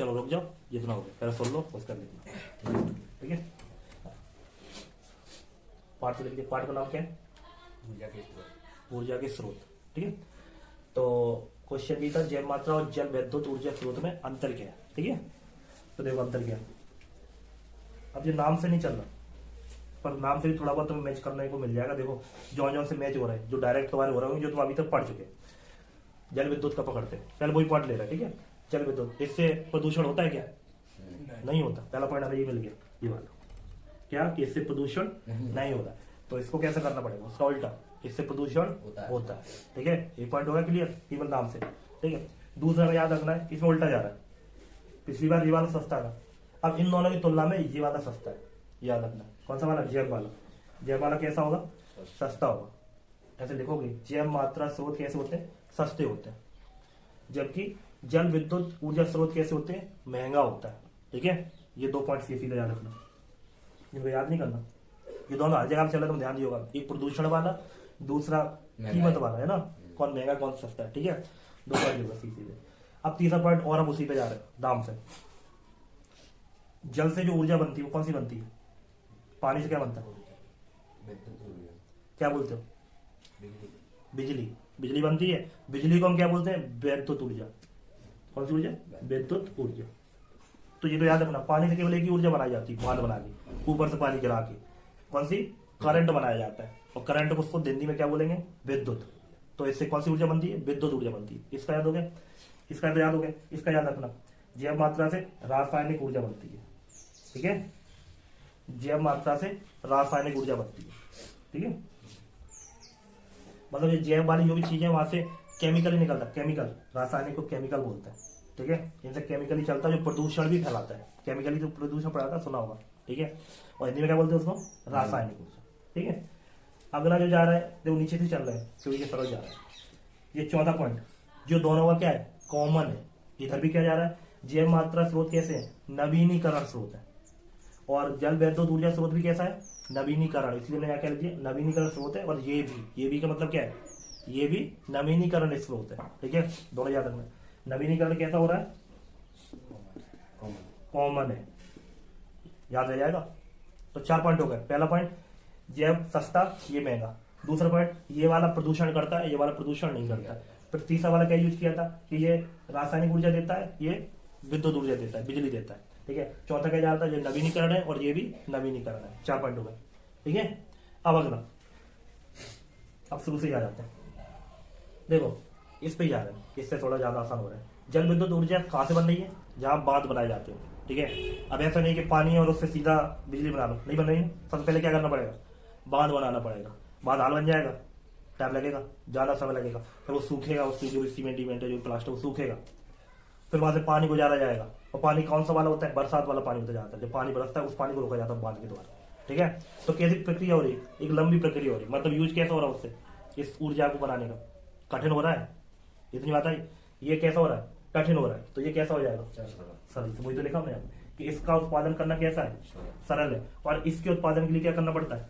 चलो रुक जाओ, जितना हो गया पहले सुन लो उसका लिखना, ठीक है। पाठ तो लिख दिया, पाठ का नाम क्या है? ऊर्जा के स्रोत, ठीक है। तो क्वेश्चन भी था जैव मात्रा और जल विद्युत ऊर्जा स्रोत में अंतर क्या है, ठीक है। तो देखो अंतर क्या है, अब ये नाम से नहीं चल रहा, पर नाम से भी थोड़ा बहुत तुम्हें मैच करने को मिल जाएगा। देखो जो से मैच हो रहा है, जो डायरेक्ट तुम्हारे हो रहे होंगे, जो तुम अभी तक पढ़ चुके। जल विद्युत का पकड़ते हैं, पहले वही पॉइंट ले रहा है, ठीक है। जल विद्युत, इससे प्रदूषण होता है क्या? नहीं होता। पहला पॉइंट हमें ये मिल गया, ये वाला क्या कि इससे प्रदूषण नहीं होता। तो इसको कैसे करना पड़ेगा, उसका उल्टा, इससे प्रदूषण होता है, ठीक है। एक पॉइंट होगा क्लियर केवल नाम से, ठीक है। दूसरा में याद रखना है, इसमें उल्टा जा रहा है। पिछली बार ये वाला सस्ता था, अब इन दोनों की तुलना में ये वाला सस्ता है, याद रखना। कौन सा वाला? जैव वाला। जैव वाला कैसा होगा? सस्ता होगा। ऐसे लिखोगे, जैव मात्रा स्रोत कैसे होते हैं? सस्ते होते हैं। जबकि जल विद्युत ऊर्जा स्रोत कैसे होते हैं? महंगा होता है, ठीक है। ये 2 पॉइंट सीधे याद रखना, इनको याद नहीं करना। ये दोनों हर जगह चल रहा है, तुम ध्यान दिए होगा। एक प्रदूषण वाला, दूसरा कीमत वाला, है ना। कौन महंगा कौन सस्ता है, ठीक है। 2 पॉइंट होगा सीधे। अब तीसरा पॉइंट और हम उसी पे जा रहे हैं, दाम से। जल से जो ऊर्जा बनती है वो कौन सी बनती है? पानी से क्या बनता है? क्या बोलते हो? बिजली। बिजली बनती है। बिजली को हम क्या बोलते हैं? विद्युत ऊर्जा। कौन सी ऊर्जा? विद्युत ऊर्जा। तो ये तो याद रखना, पानी से केवल एक ही ऊर्जा बनाई जाती है, बांध बना के, ऊपर से पानी गिरा के। कौन सी? करंट बनाया जाता है। और करंट को उसको हिंदी में क्या बोलेंगे? विद्युत। तो इससे कौन सी ऊर्जा बनती है? विद्युत ऊर्जा बनती है। इसका याद हो गया, इसका तो याद हो गया। इसका याद रखना, जैव मात्रा से रासायनिक ऊर्जा बनती है, ठीक है। जैव मात्रा से रासायनिक ऊर्जा बनती है, ठीक है। मतलब ये जैव वाली जो भी चीजें वहां से केमिकल ही निकलता है। केमिकल, रासायनिक को केमिकल बोलते हैं, ठीक है। इनसे केमिकल ही चलता है, जो प्रदूषण भी फैलाता है। केमिकली जो प्रदूषण फैलाता है, सुना होगा, ठीक है। और हिंदी में क्या बोलते हैं उसको? रासायनिक ऊर्जा, ठीक है। अगला जो जा रहा है, देखो नीचे से चल रहा है क्योंकि ये सरल जा रहा है। ये चौथा पॉइंट, जो दोनों का क्या है? कॉमन है। इधर भी क्या जा रहा है? जैव मात्रा स्रोत कैसे है? नवीनीकरण स्रोत है। और जल विद्युत ऊर्जा स्रोत भी कैसा है? नवीनीकरण। इसलिए मैंने क्या लिख दिया? नवीनीकरण स्रोत है। और ये भी का मतलब क्या है? ये भी नवीनीकरण स्रोत है, ठीक है। दोनों याद रखना। नवीनीकरण कैसा हो रहा है? कॉमन है, याद रह जाएगा। तो 4 पॉइंट हो गए। पहला पॉइंट, जैव सस्ता, ये महंगा। दूसरा पॉइंट, ये वाला प्रदूषण करता है, ये वाला प्रदूषण नहीं करता है। फिर तीसरा वाला क्या यूज किया था कि ये रासायनिक ऊर्जा देता है, ये विद्युत ऊर्जा देता है, बिजली देता है, ठीक है। चौथा क्या जाता है? ये नवीनीकरण है और ये भी नवीनीकरण है। 4 पॉइंट हो गए, ठीक है। अब अगला, अब शुरू से आ जाते हैं। देखो इस पे जा रहे हैं, इससे थोड़ा ज्यादा आसान हो रहा है। जल विद्युत ऊर्जा कहां से बन रही है? जहां बांध बनाए जाते हैं, ठीक है। अब ऐसा नहीं कि पानी और उससे सीधा बिजली बना लो, नहीं बन रही है। सबसे पहले क्या करना पड़ेगा? बांध बनाना पड़ेगा। बांध हाल बन जाएगा, टाइम लगेगा, ज्यादा समय लगेगा। फिर वो सूखेगा, उसकी जो सीमेंट है, जो प्लास्टिक, वो सूखेगा। फिर वहां से पानी गुजारा जाएगा। और पानी कौन सा वाला होता है? बरसात वाला पानी होता जाता है। जब पानी बरसता है, उस पानी को रोका जाता है बांध के द्वारा, ठीक है। तो कैसी प्रक्रिया हो रही है? एक लंबी प्रक्रिया हो रही है। मतलब यूज कैसा हो रहा है उससे, इस ऊर्जा को बनाने का? कठिन हो रहा है, इतनी बात आई। ये कैसा हो रहा है? कठिन हो रहा है। तो ये कैसा हो जाएगा? सरल। वही तो लिखा हमने कि इसका उत्पादन करना कैसा है? सरल है। और इसके उत्पादन के लिए क्या करना पड़ता है?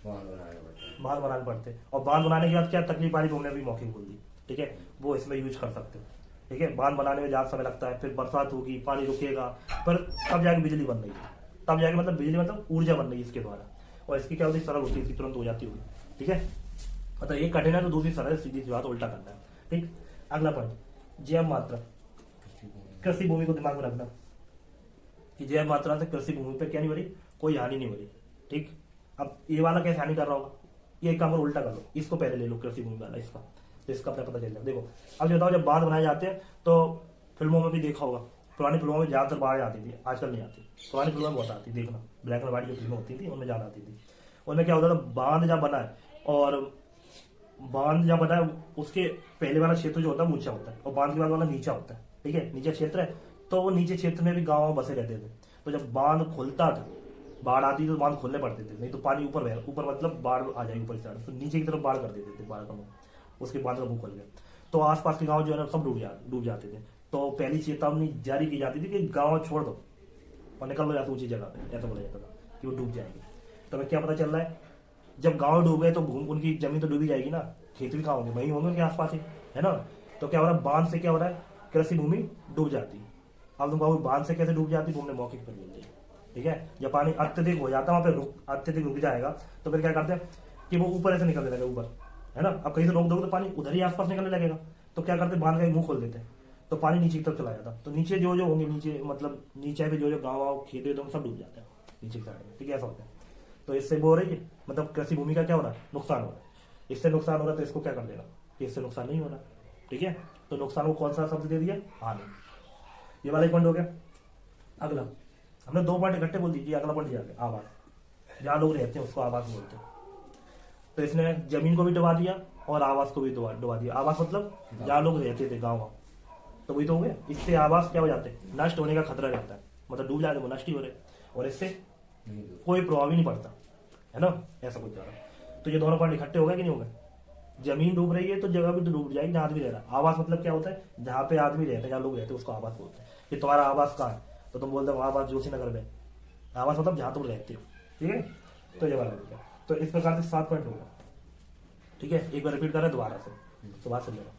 बांध बनाने पड़ते हैं। और बांध बनाने के बाद क्या तकलीफ आ रही, तुमने भी मौके बोल दी, ठीक है। वो इसमें यूज कर सकते हो, ठीक है। बांध बनाने में ज्यादा समय लगता है, फिर बरसात होगी, पानी रुकेगा, फिर तब जाके बिजली बन रही है। तब जाके मतलब बिजली मतलब ऊर्जा बन रही है इसके द्वारा। और इसकी क्या होती है? सरल होती है, इसकी तुरंत हो जाती होगी, ठीक है। मतलब एक कठिन है तो दूसरी सरल है, सीधी सी बात, उल्टा करना है, ठीक। अगला पॉइंट, जैव मात्रा। कृषि भूमि को दिमाग में रखना कि जैव मात्रा से कृषि भूमि पर क्या नहीं हो रही? कोई हानि नहीं हो रही, ठीक। अब ये वाला कैसे हानि कर रहा होगा? ये काम और उल्टा कर लो, इसको पहले ले लो, कृषि भूमि वाला इसका, तो इसका अपना पता चल जाएगा। देखो अब जो बताओ, जब बांध बनाए जाते हैं तो फिल्मों में भी देखा होगा, पुरानी फिल्मों में ज्यादातर बाढ़ आती थी, आजकल नहीं आती। पुरानी फिल्मों में बहुत आती, देखना, ब्लैक एंड व्हाइट जो फिल्में होती थी उनमें ज्यादा आती थी। उनमें क्या होता था? बांध जब बना है, और बांध जब बना है उसके पहले वाला क्षेत्र जो होता है ऊंचा होता है, और बांध के बाद वाला नीचा होता है, ठीक है। नीचे क्षेत्र है, तो वो नीचे क्षेत्र में भी गाँव बसे रहते थे। तो जब बांध खुलता था, बाढ़ आती तो बांध खोलने पड़ते थे, नहीं तो पानी ऊपर मतलब बाढ़ आ जाएगी ऊपर से, तो नीचे की तरफ बाढ़ कर देते थे, बाढ़ का मुंह, उसके बांध का मुंह खोल गया। तो आसपास के गांव जो है ना, सब डूब जाते थे। तो पहली चेतावनी जारी की जाती थी कि गांव छोड़ दो और निकल जाते ऊंची जगह पे, ऐसा बोला जाता था कि वो डूब जाएंगे। तो हमें क्या पता चल रहा है? जब गांव डूब गए तो उनकी जमीन तो डूबी जाएगी ना, खेत भी कहाँ होंगे? वही होंगे उनके आसपास ही, है ना। तो क्या हो रहा है? बांध से क्या हो रहा है? कृषि भूमि डूब जाती है, अब तुम कहोगे बांध से कैसे डूब जाती, तुमने मौके पर बोल दिया। ठीक है, जब पानी अत्यधिक हो जाता है वहां पे अत्यधिक रुक जाएगा तो फिर क्या करते हैं कि वो ऊपर ऐसे निकलने लगेगा ऊपर, है ना। अब कहीं से रोक दोगे तो पानी उधर ही आसपास निकलने लगेगा, तो क्या करते हैं बांध का मुंह खोल देते हैं, तो पानी नीचे की तरफ चला जाता। तो नीचे जो जो होंगे, नीचे मतलब नीचे पे जो जो गाँव खेत वेत सब डूब जाते हैं नीचे की साइड में। ठीक है, ऐसा होता है। तो इससे वो हो रही है, मतलब कृषि भूमि का क्या हो रहा है, नुकसान हो रहा है। इससे नुकसान हो रहा है तो इसको क्या कर देना कि इससे नुकसान नहीं हो रहा। ठीक है, तो नुकसान को कौन सा शब्द दे दिया, हानि। ये वाला एक पॉइंट हो गया। अगला हमने 2 पॉइंट इकट्ठे बोल दीजिए, अगला पॉइंट दिया आवास। जहाँ लोग रहते हैं उसको आवास बोलते हैं। तो इसने जमीन को भी डुबा दिया और आवास को भी डुबा दिया। आवास मतलब जहाँ लोग रहते थे, गाँव, तो वही तो हो गया। इससे आवास क्या हो जाते हैं, नष्ट होने का खतरा रहता है, मतलब डूब जाते, वो नष्ट ही हो रहे, और इससे कोई प्रभाव ही नहीं पड़ता, है ना, ऐसा कुछ जा रहा है। तो ये दोनों पॉइंट इकट्ठे हो गए कि नहीं हो गए। जमीन डूब रही है तो जगह भी डूब जाएगी जहाँ आदमी रह रहा है। आवास मतलब क्या होता है, जहाँ पे आदमी रहते हैं, जहाँ लोग रहते हैं, उसको आवास बोलते हैं। कि तुम्हारा आवास कहाँ है, तो तुम बोलते हो आवास जोशी नगर में। आवास मतलब जहाँ तुम रहते हो। ठीक है, तो ये वाला हो गया। तो इस प्रकार से 7 पॉइंट होगा। ठीक है, एक बार रिपीट कर रहे हैं दोबारा से, सुबह से लेना।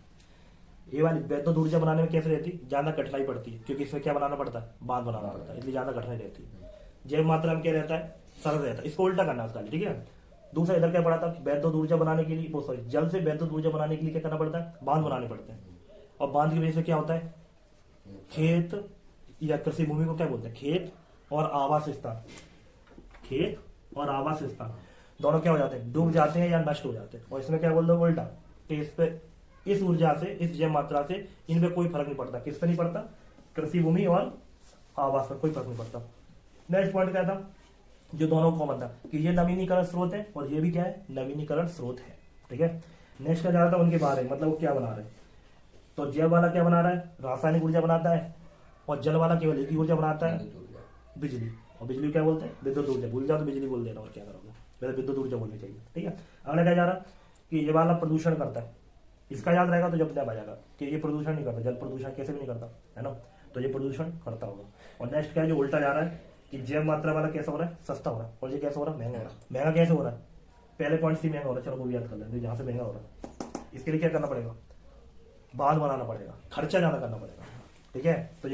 ये वाली वैद्युत ऊर्जा बनाने में कैसे रहती है, ज्यादा कठिनाई पड़ती है, क्योंकि इसमें क्या बनाना पड़ता है, बांध बनाना पड़ता है, इसलिए ज्यादा कठिनाई रहती है। जैव मात्रा में क्या रहता है, सरल रहता है। इसको उल्टा करना है उसका। ठीक है, दूसरा इधर क्या पड़ा था, वैद्युत ऊर्जा बनाने के लिए, सॉरी, जल से वैद्युत ऊर्जा बनाने के लिए क्या करना पड़ता है, बांध बनाने पड़ते हैं। और बांध की वजह से क्या होता है, खेत या कृषि भूमि को क्या बोलते हैं, खेत और आवास स्थान, खेत और आवास स्थान दोनों क्या हो जाते हैं, डूब जाते हैं या नष्ट हो जाते हैं। और इसमें क्या बोल दो उल्टा, कि इस पे, इस ऊर्जा से, इस जैव मात्रा से इन पे कोई फर्क नहीं पड़ता। किस पे नहीं पड़ता, कृषि भूमि और आवास पर कोई फर्क नहीं पड़ता। नेक्स्ट पॉइंट क्या था, जो दोनों कॉमन था, कि ये नवीनीकरण स्रोत है और ये भी क्या है, नवीनीकरण स्रोत है। ठीक है, नेक्स्ट क्या जा रहा था, उनके बारे में, मतलब वो क्या बना रहे हैं। तो जैव वाला क्या बना रहा है, रासायनिक ऊर्जा बनाता है, और जल वाला केवल एक ही ऊर्जा बनाता है, बिजली। और बिजली क्या बोलते हैं, विद्युत ऊर्जा। भूल जाओ तो बिजली बोल देना, और क्या करोगे, पहले विद्युत ऊर्जा बोलनी चाहिए। ठीक है, अगला क्या जा रहा कि ये वाला प्रदूषण करता है, इसका याद रहेगा तो जब तक आ जाएगा कि ये प्रदूषण नहीं करता, जल प्रदूषण कैसे भी नहीं करता, है ना, तो ये प्रदूषण करता होगा। और नेक्स्ट क्या है, जो उल्टा जा रहा है कि जैव मात्रा वाला कैसा हो रहा है, सस्ता हो रहा है, और ये कैसा हो रहा है, महंगा हो रहा है। महंगा कैसे हो रहा है, पहले पॉइंट से महंगा हो रहा है, चलो वो भी याद कर लेंगे। जहाँ से महंगा हो रहा है इसके लिए क्या करना पड़ेगा, बांध बनाना पड़ेगा, खर्चा ज्यादा करना पड़ेगा। ठीक है, तो